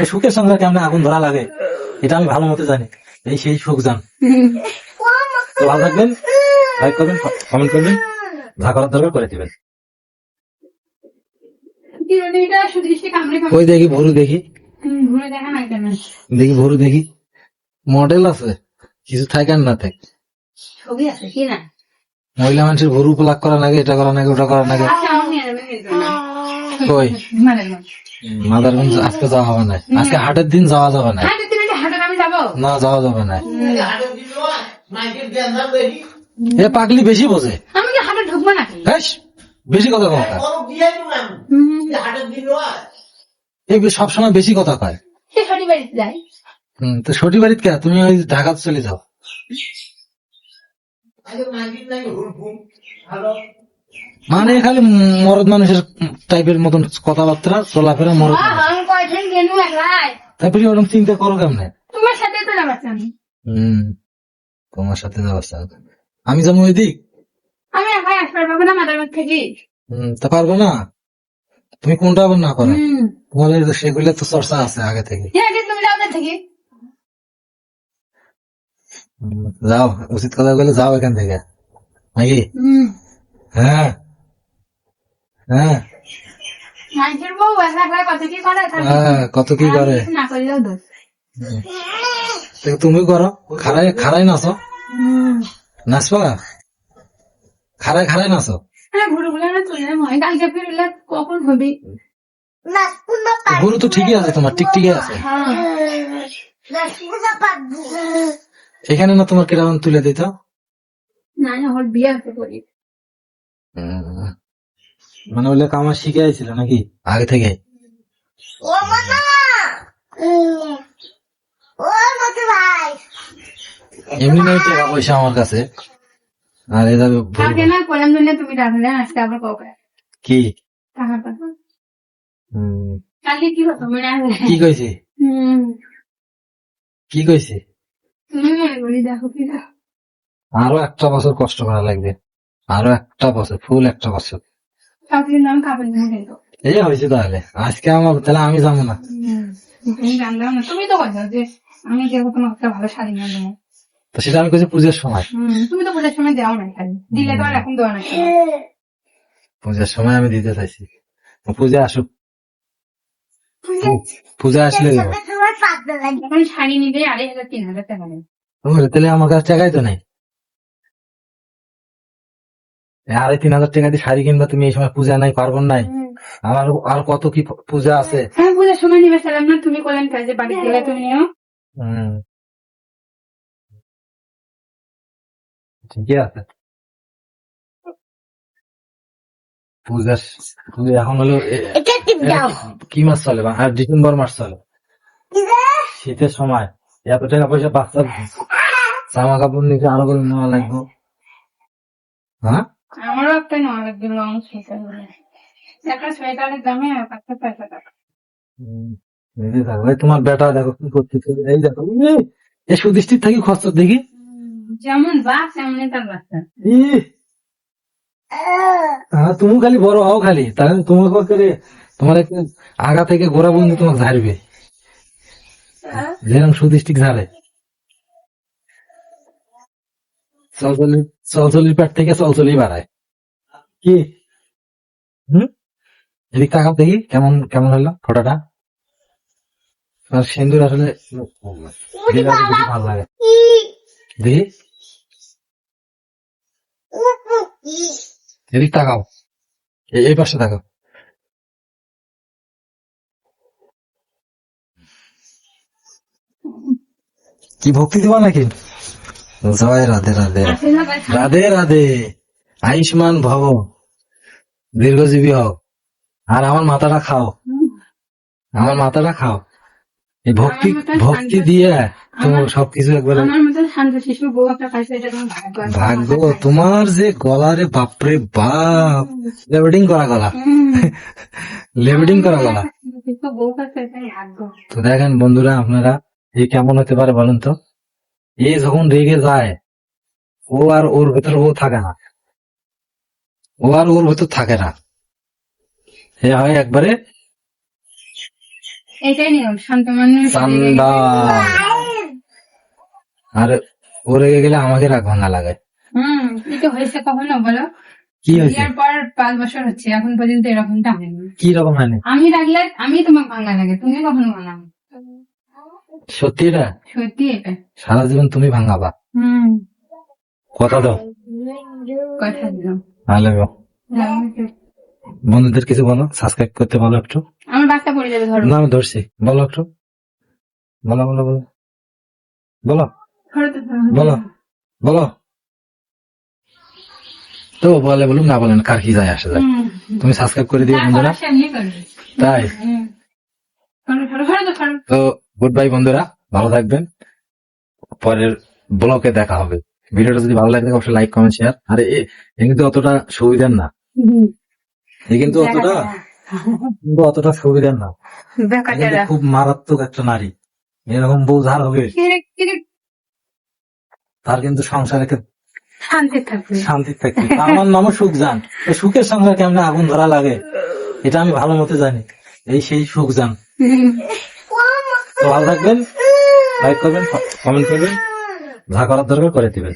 সুখের সংসার কেমন আগুন ধরা লাগে এটা আমি ভালো মতো জানি। এই সেই সুখ জান। তো ভালো থাকবেন, লাইক করবেন, কমেন্ট করবেন, যা করার দরকার করে দিবেন। ওই দেখি ভরু, দেখি দেখি ভরু, দেখি মডেল আছে, কিছু থাকে আর না থাকে। ছবি আছে কি না? মহিলা মানুষের ভরু প্লাক করা লাগে, এটা করা লাগে, ওটা করা লাগে। কই মাদারগঞ্জ আজকে যাওয়া হবে না, আজকে হাটের দিন যাওয়া যাবে না। না যাওয়া যাবে না। এ পাগলি বেশি বোঝে, আমি কি হাটে ঢুকবো নাকি? বেশি কথা কয়, এই সবসময় বেশি কথা কয়। সে শনি বাড়িতে যায়। তো সটি বাড়িতে কে, তুমি ওই ঢাকা চলে যাও। মানে খালি মরদ মানুষের টাইপের মতন কথাবার্তা, চলাফেরা মরদ। তারপরে ওরকম চিন্তা করো কেমনে? তোমার সাথে তো যাচ্ছি আমি। তোমার সাথে যাওয়া, আমি যাবো ওই দিক। আমি একাই আসতে পারবো না মাদারগঞ্জ থেকে। তা পারবো না, তুমি কোনটা আবার না করো, তোমার সেগুলো তো চর্চা আছে আগে থেকে। তুমি যাও থেকে, যাও, উচিত কথা বলে যাও এখান থেকে নাকি? হ্যাঁ হ্যাঁ মানুষের বউ কত কি করে, কত কি করে না করলেও দোষ। তুমি করো, খারাই খারাই নাচো, নাচবা, খারাই খারাই নাচো। কখন হবে? গরু তো ঠিকই আছে, তোমার টিকটিকি আছে এখানে না, তোমার কিরকম তুলে দিত না, ওর বিয়ে হতে পারি। মানে ওগুলো আমার শিখে আইছিল নাকি আগে থেকে? এমনি নাই টাকা পয়সা আমার কাছে, আর এটা তুমি রাখলে আজকে আবার কবে কি টাকাটা কালকে কি হতো মনে আছে? কি কইছি, কি কইছি? তুমি মনে করি দেখো কি আরো একটা বছর কষ্ট করা লাগবে, আরো একটা বছর, ফুল একটা বছর। কাপড়ের নাম কাপড় নিয়ে এই হয়েছে তাহলে আজকে আমার, তাহলে আমি যাবো না। জানলাম না, তুমি তো বলছো যে আমি যেহেতু তোমার একটা ভালো শাড়ি নিয়ে দেবো। তো সেটা আমি কইছি পূজার সময়। তুমি তো পূজার সময় দেওয়া না, খালি দিলে তো আর এখন দেওয়া না। পূজার সময় আমি দিতে চাইছি, পূজা আসুক, পূজা আসলে দেবো। এখন শাড়ি নিবে 2500-3000 টাকা নেই। তাহলে আমার কাছে টাকাই তো নেই। 2500 টাকা দিয়ে শাড়ি কিনবা তুমি, এই সময় পূজা নাই, পার্বণ নাই, আমার আর কত কি পূজা আছে। হ্যাঁ পূজার সময় নিবে সালাম না, তুমি বলেন কাজে বাড়ি গেলে তুমি নিও। ঠিকই আছে। পূজা এখন হলো কি মাস চলে, আর ডিসেম্বর মাস চলে, শীতের সময় এত টাকা পয়সা বাচ্চার জামা কাপড় নিতে আরো করে নেওয়া লাগবে। হ্যাঁ আমারও একটা নেওয়া লাগবে লং সোয়েটার, একটা সোয়েটারের দামে 500 টাকা। তোমার বেটা দেখো কি করতেছে, এই দেখো এই সুদৃষ্টির থাকি খরচ দেখি, যেমন বাপ তেমনি তার বাচ্চা। তুমি খালি বড় হও খালি, তাহলে তোমার করে তোমার একটা আগা থেকে গোড়া বন্ধু তোমাকে ঝাড়বে, যেরকম সুদৃষ্টি ঝাড়ে। চলচলির পেট থেকে চলচলি বাড়ায় কি? এদিক তাকাও দেখি কেমন কেমন হলো ফটোটা। সিন্দুর আসলে ভালো লাগে দেখি, এদিক তাকাও, এই পাশে তাকাও। কি ভক্তি দিবা নাকি? জয় রাধে রাধে রাধে রাধে, আয়ুষ্মান ভব, দীর্ঘজীবী হও, আর আমার মাথাটা খাও, আমার মাথাটা খাও। এই ভক্তি ভক্তি দিয়ে তোমার সবকিছু একবারে ভাগ্য। তোমার যে গলারে বাপরে বাপ, লেভেডিং করা গলা, লেভেডিং করা গলা। তো দেখেন বন্ধুরা, আপনারা এই কেমন হতে পারে বলেন তো? এ যখন রেগে যায়, ও আর ওর ভেতর ও থাকে না, ও আর ওর ভেতর থাকে না, এ হয় একবারে এটাই নিয়ম, শান্ত মানুষ চান্দা। আর ও রেগে গেলে আমাকে রাগ ভাঙা লাগে। কি তো হয়েছে কখনো বলো? কি হয়েছে? বিয়ের পর 5 বছর হচ্ছে, এখন পর্যন্ত এরকমটা হয়নি। কি রকম হয়নি? আমি রাখলে আমি তোমাকে ভাঙা লাগে, তুমি কখনো ভাঙা না। সত্যি এটা? সত্যি এটা। সারা জীবন তুমি ভাঙাবা, কথা দাও। কথা দিলাম। ভালো লাগবে। বন্ধুদের কিছু বলো, সাবস্ক্রাইব করতে বলো একটু। আমার বাচ্চা পড়ে যাবে, ধরো। না আমি ধরছি, বলো একটু, বলো বলো বলো বলো ধরো তো, ধরো। বলো বলো। তো বলে বলুন, না বলেন, কার কি যায় আসে যায়। তুমি সাবস্ক্রাইব করে দিও যা বন্ধুরা। করার সে এমনি করবে। তাই ধরো, ধরো, ধরো তো, ধরো। তো গুড বাই বন্ধুরা, ভালো থাকবেন, পরের ব্লগে দেখা হবে। ভিডিওটা যদি ভালো লাগে অবশ্যই লাইক কমেন্ট শেয়ার। আরে এ কিন্তু অতটা সুবিধার না, এ কিন্তু অতটা সুবিধার না। এ কিন্তু খুব মারাত্মক একটা নারী। এরকম বউ যার হবে তার কিন্তু সংসারে শান্তি থাকবে। শান্তি থাকবে। আমার নামও সুখজান। এই সুখের সংসার কেমনে আগুন ধরা লাগে এটা আমি ভালো মতো জানি। এই সেই সুখজান। তো ভালো থাকবেন, লাইক করবেন, কমেন্ট করবেন, যা করার দরকার করে দিবেন।